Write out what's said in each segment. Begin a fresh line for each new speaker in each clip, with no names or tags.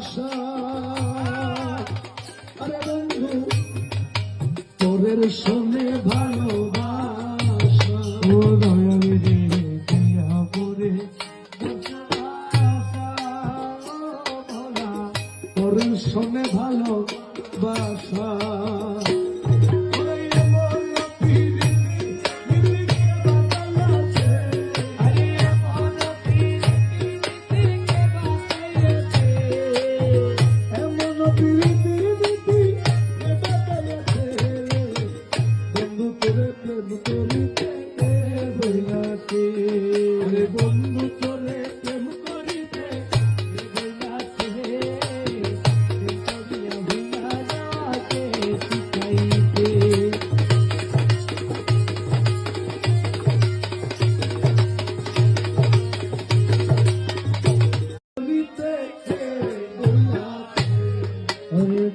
আশা আরে বন্ধু তোরের শোনে ভালোবাসা ও দয়াল রে দিয়া পরে তোরের শোনে ভালোবাসা বন্ধু করে প্রেম করিতে শিখাইতে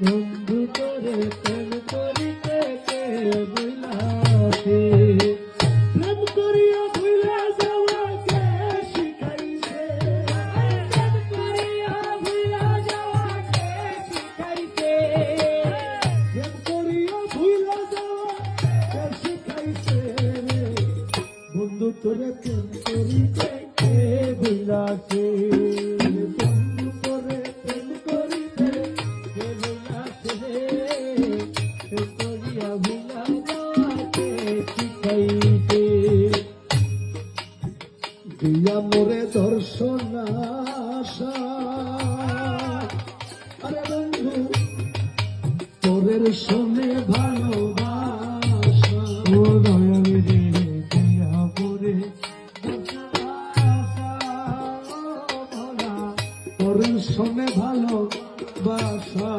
বন্ধু করে প্রেম করিতে বইলাতে প্রেম করিয়া ভুলা যাওয়াকে শিখাইছে প্রেম করিয়া ভুলা যাওয়াকে শিখাইছে প্রেম করিয়া ভুলা যাওয়াকে শিখাইছে বন্ধু তোরে প্রেম করিতে বইলাতে বন্ধু করে প্রেম করিতে বইলাতে প্রেম করিয়া ভুলা যাওয়াকে শিখাইতে দিয়া মোরে দর্শন আশা আরে বন্ধু তোরের শোনে ভালোবাসা ও দয়াল রে দিয়া পরে তোরের শোনে ভালোবাসা